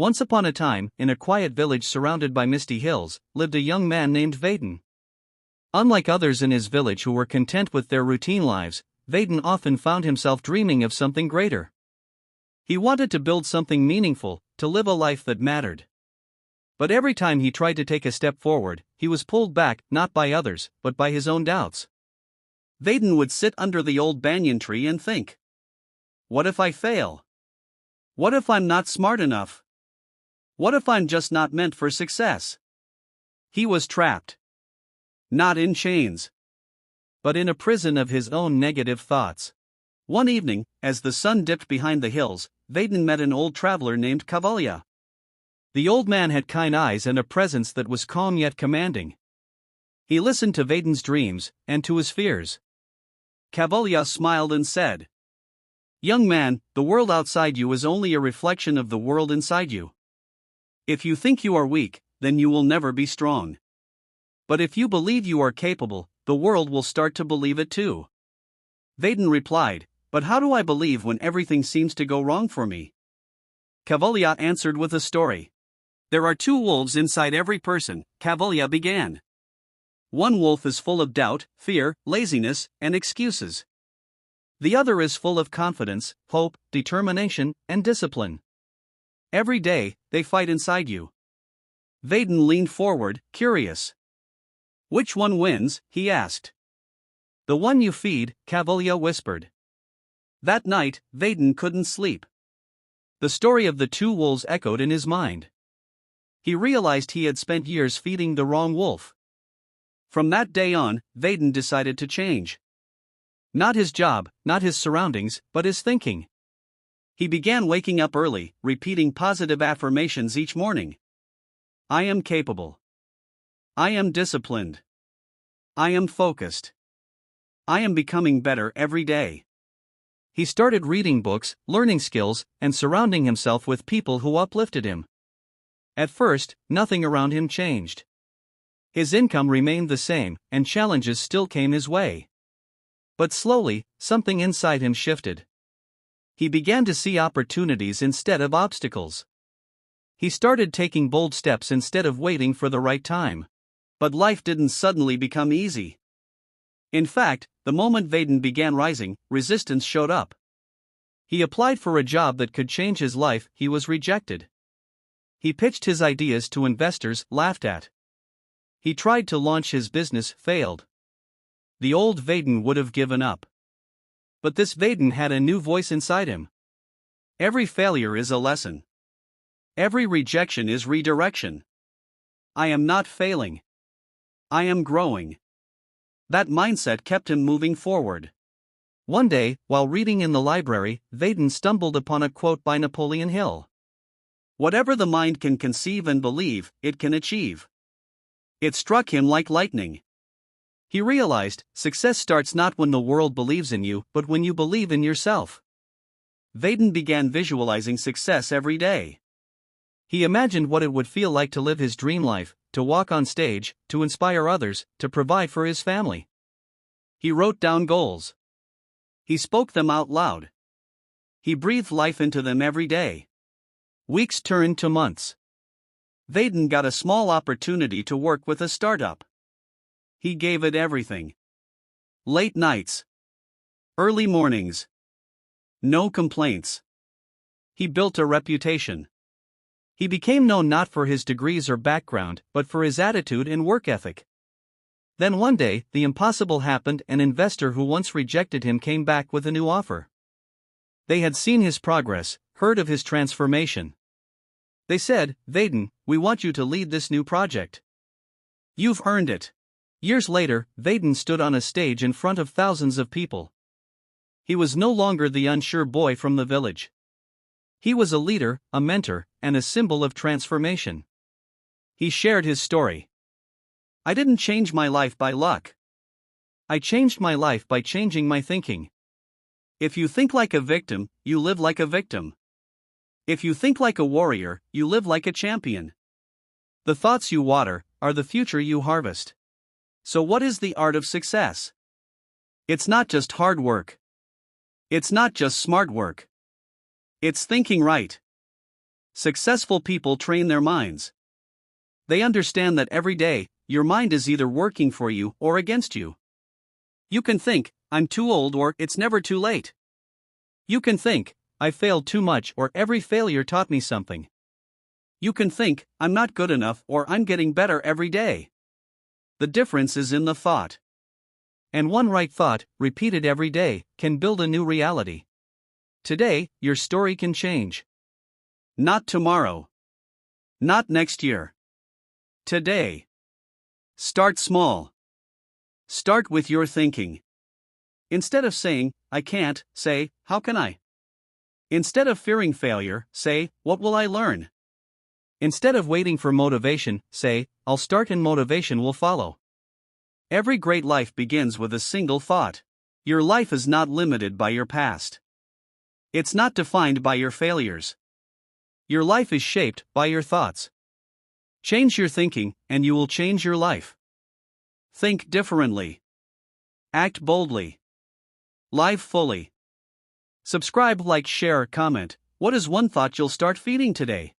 Once upon a time, in a quiet village surrounded by misty hills, lived a young man named Vedan. Unlike others in his village who were content with their routine lives, Vedan often found himself dreaming of something greater. He wanted to build something meaningful, to live a life that mattered. But every time he tried to take a step forward, he was pulled back, not by others, but by his own doubts. Vedan would sit under the old banyan tree and think, "What if I fail? What if I'm not smart enough? What if I'm just not meant for success?" He was trapped. Not in chains, but in a prison of his own negative thoughts. One evening, as the sun dipped behind the hills, Vedan met an old traveler named Kavalya. The old man had kind eyes and a presence that was calm yet commanding. He listened to Vedan's dreams, and to his fears. Kavalya smiled and said, "Young man, the world outside you is only a reflection of the world inside you. If you think you are weak, then you will never be strong. But if you believe you are capable, the world will start to believe it too." Vedan replied, "But how do I believe when everything seems to go wrong for me?" Kavalya answered with a story. "There are two wolves inside every person," Kavalya began. "One wolf is full of doubt, fear, laziness, and excuses. The other is full of confidence, hope, determination, and discipline. Every day, they fight inside you." Vedan leaned forward, curious. "Which one wins?" he asked. "The one you feed," Kavalya whispered. That night, Vedan couldn't sleep. The story of the two wolves echoed in his mind. He realized he had spent years feeding the wrong wolf. From that day on, Vedan decided to change. Not his job, not his surroundings, but his thinking. He began waking up early, repeating positive affirmations each morning. "I am capable. I am disciplined. I am focused. I am becoming better every day." He started reading books, learning skills, and surrounding himself with people who uplifted him. At first, nothing around him changed. His income remained the same, and challenges still came his way. But slowly, something inside him shifted. He began to see opportunities instead of obstacles. He started taking bold steps instead of waiting for the right time. But life didn't suddenly become easy. In fact, the moment Vedan began rising, resistance showed up. He applied for a job that could change his life, he was rejected. He pitched his ideas to investors, laughed at. He tried to launch his business, failed. The old Vedan would have given up. But this Vedan had a new voice inside him. Every failure is a lesson. Every rejection is redirection. I am not failing. I am growing. That mindset kept him moving forward. One day, while reading in the library, Vedan stumbled upon a quote by Napoleon Hill. "Whatever the mind can conceive and believe, it can achieve." It struck him like lightning. He realized, success starts not when the world believes in you, but when you believe in yourself. Vedan began visualizing success every day. He imagined what it would feel like to live his dream life, to walk on stage, to inspire others, to provide for his family. He wrote down goals. He spoke them out loud. He breathed life into them every day. Weeks turned to months. Vedan got a small opportunity to work with a startup. He gave it everything. Late nights. Early mornings. No complaints. He built a reputation. He became known not for his degrees or background, but for his attitude and work ethic. Then one day, the impossible happened. An investor who once rejected him came back with a new offer. They had seen his progress, heard of his transformation. They said, "Vedan, we want you to lead this new project. You've earned it." Years later, Vedan stood on a stage in front of thousands of people. He was no longer the unsure boy from the village. He was a leader, a mentor, and a symbol of transformation. He shared his story. "I didn't change my life by luck. I changed my life by changing my thinking. If you think like a victim, you live like a victim. If you think like a warrior, you live like a champion. The thoughts you water are the future you harvest." So what is the art of success? It's not just hard work. It's not just smart work. It's thinking right. Successful people train their minds. They understand that every day, your mind is either working for you or against you. You can think, I'm too old, or it's never too late. You can think, I failed too much, or every failure taught me something. You can think, I'm not good enough, or I'm getting better every day. The difference is in the thought. And one right thought, repeated every day, can build a new reality. Today, your story can change. Not tomorrow. Not next year. Today. Start small. Start with your thinking. Instead of saying, I can't, say, how can I? Instead of fearing failure, say, what will I learn? Instead of waiting for motivation, say, I'll start and motivation will follow. Every great life begins with a single thought. Your life is not limited by your past. It's not defined by your failures. Your life is shaped by your thoughts. Change your thinking, and you will change your life. Think differently. Act boldly. Live fully. Subscribe, like, share, comment. What is one thought you'll start feeding today?